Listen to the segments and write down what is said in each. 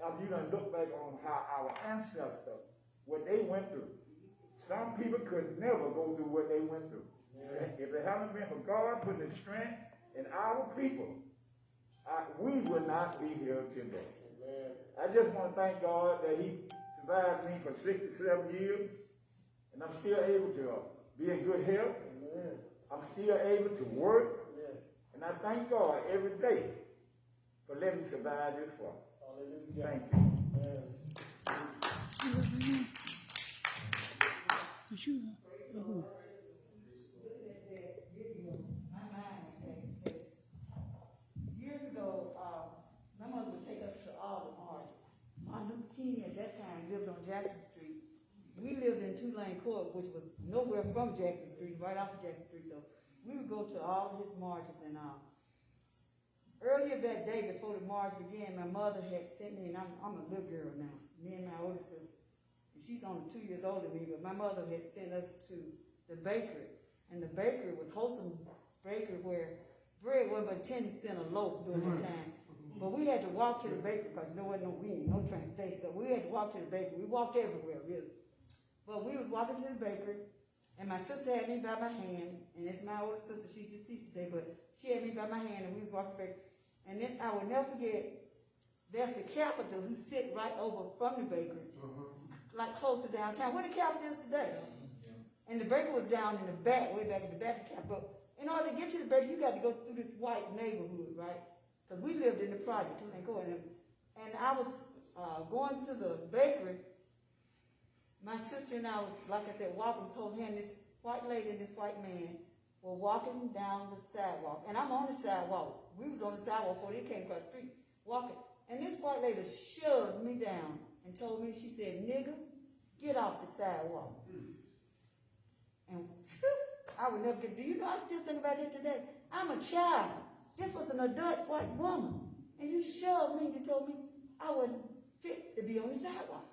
after you done look back on how our ancestors, what they went through. Some people could never go through what they went through. If it hadn't been for God putting His strength in our people, we would not be here today. I just want to thank God that He survived me for 67 years, and I'm still able to be in good health. I'm still able to work, and I thank God every day for letting me survive this far. Thank you. Years ago, my mother would take us to all the marches. Martin Luther King at that time lived on Jackson Street. We lived in Two-Lane Court, which was nowhere from Jackson Street, right off of Jackson Street. So we would go to all his marches. And earlier that day, before the march began, my mother had sent me, and I'm a little girl now, me and my older sister. And she's only 2 years older than me, but my mother had sent us to the bakery. And the bakery was Wholesome Bakery, where bread was about 10 cents a loaf during that time. But we had to walk to the bakery because there wasn't no transportation. So we had to walk to the bakery. We walked everywhere, really. But we was walking to the bakery, and my sister had me by my hand, and it's my older sister, she's deceased today, but she had me by my hand, and we was walking back. And then I will never forget, there's the Capitol who sit right over from the bakery, like close to downtown, where the Capitol is today. And the bakery was down in the back, way back in the back of the Capitol. In order to get to the bakery, you got to go through this white neighborhood, right? Because we lived in the project, and I was going to the bakery. My sister and I was, like I said, walking, holding hand. This white lady and this white man were walking down the sidewalk. And I'm on the sidewalk. We was on the sidewalk before they came across the street, walking. And this white lady shoved me down and told me, she said, "Nigga, get off the sidewalk." And I would never get, do you know, I still think about it today. I'm a child. This was an adult white woman. And you shoved me and told me I wasn't fit to be on the sidewalk,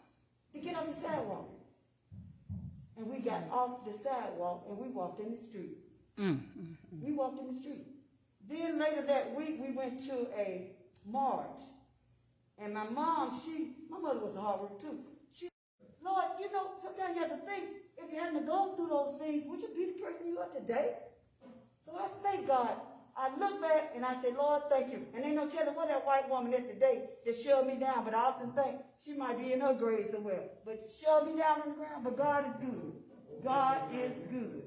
to get off the sidewalk. And we got off the sidewalk and we walked in the street. We walked in the street. Then later that week, we went to a march. And my mom, my mother was a hard worker too. Lord, you know, sometimes you have to think, if you hadn't gone through those things, would you be the person you are today? So I thank God. I look back and I say, Lord, thank you. And ain't no telling where that white woman is today that shoved me down, but I often think she might be in her grave somewhere. But she shoved me down on the ground, but God is good. God is good.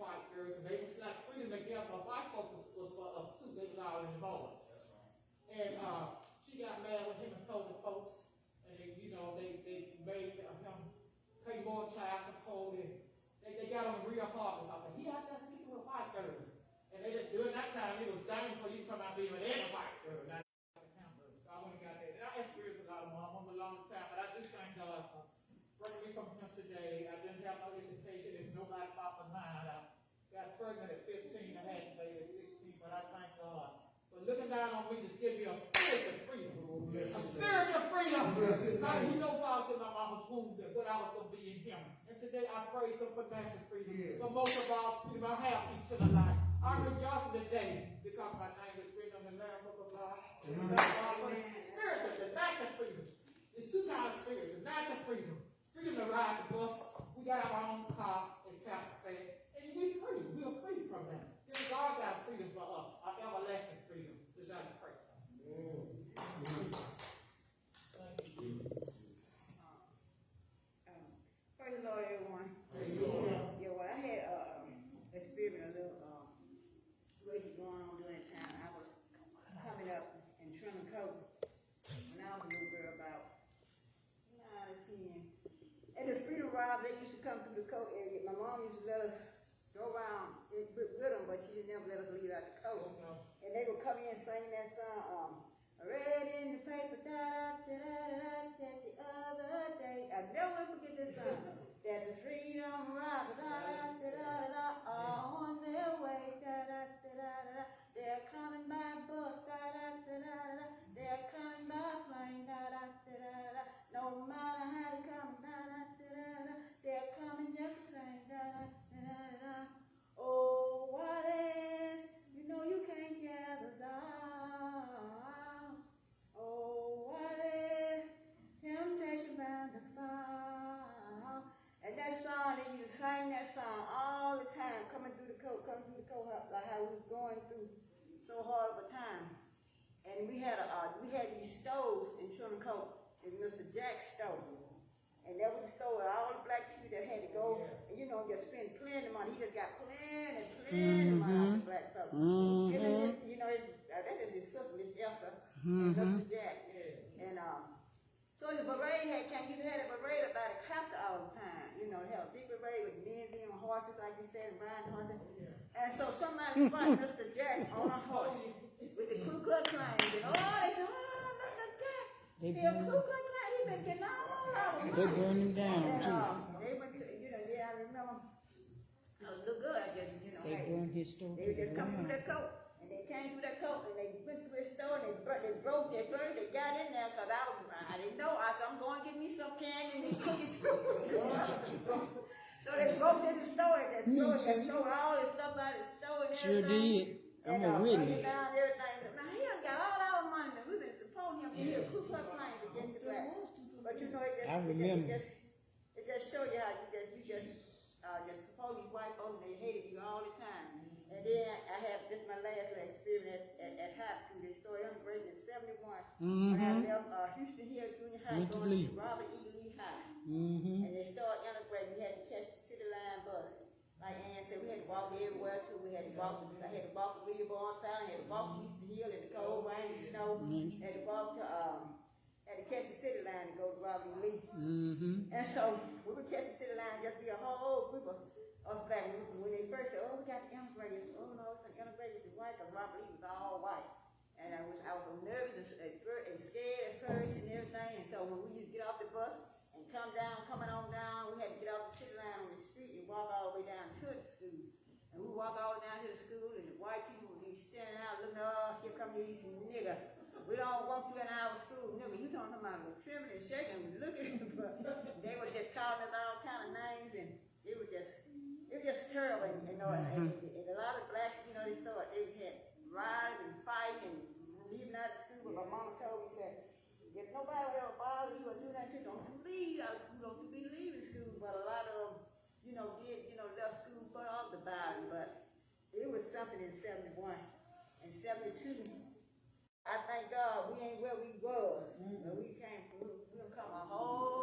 White girls, and they was like freedom together. But white folks was for us too. They was all involved. And she got mad with him and told the folks, and they made him pay more child support, and they got him real hard because he out there speaking with white girls. And during that time, it was dangerous for you to come out being with any white girl. So I went and got that. And I experienced a lot of mom a long time, but I do thank God for bringing me from him today. I didn't have no education. There's nobody about my mind. I got pregnant at 15. I had a baby at 16, but I thank God for looking down on me to give me a spirit of freedom. A spirit of freedom. Now, he knows I was in my mama's womb, but I was going to be in him. And today I praise him for financial freedom. But most of all, freedom, I have eternal life. I rejoice in the day because my name is written on the Lamb Book of God. Spiritual and natural freedom. There's two kinds of spirits. The natural freedom. Freedom to ride the bus. We got our own car, as Pastor said. And we're free. We are free from that. Then God got freedom for us. Our everlasting freedom. Just out of prayer. Praise the Lord, everyone. Yeah, well, I had experienced a little race going on during that time. I was coming up in Trinity coming through the courthouse, like how we was going through so hard of a time. And we had these stoves in Trinity Court, in Mr. Jack's stove. And that was the stove where all the black people that had to go, and just spend plenty of money. He just got plenty of money off the black folks. And then that is his sister, Miss Elsa, and Mr. Jack. And so the parade he had a parade about a captain all the time. They had a big parade with men being on horses, like you said, and riding horses. And so somebody spotted Mr. Jack on a horse with the Ku Klux Klan. And they said, Mr. Jack, he a Ku Klux Klan, he been getting all our money. They burned him down too. They went to, I remember, it was look good, I guess, They burned his store. they would just come through that coat, and they came through that coat, and they went through his store, and they broke their first, they got in there, because I didn't know, I said, I'm going to get me some candy and cookies too. So they broke in the store, and they stole all this stuff out of the store and Sure everything. did. I'm a witness. Down everything. Now he done got all our money, and we've been supporting him in here, Ku Klux Klan against the black. But I remember. it just show you how you just support these white folks, and they hated you all the time. And then I have this my last experience at high school. They started undergraduate in '71 when I left Houston Hill Junior High going to Robert E. Lee High. And they started undergraduate. We had to catch the city line bus. Like Ann said, we had to walk everywhere too. I had to walk to William Barnes Town. I had to walk to Houston Hill in the cold, rain, and snow. Had to walk to had to catch the city line to go to Robert E. Lee. And so we would catch the city line, just be a whole group of us black. When they first said, we got the integrated. Oh no, it's an integrated with white, because Robert Lee was all white. And I was so nervous and scared at first and everything. And so when we used to get off the bus and coming on down, we had to get off the city line on the street and walk all the way down to the school. And we walk all the way down to the school, and the white people would be standing out looking, here come these niggas. We don't walk through an hour school, nigga. You talking about trimming and shaking and looking, but they were just calling us all kind of names, and it was just terrible. And a lot of blacks, they had rioting and fighting and leaving out of school. But my mama told me, said, if nobody will ever bother you or do nothing, don't you leave out of school, don't you be leaving school. But a lot of them, left school for all the body. But it was something in '71 and '72. I thank God we ain't where we was. But we come a whole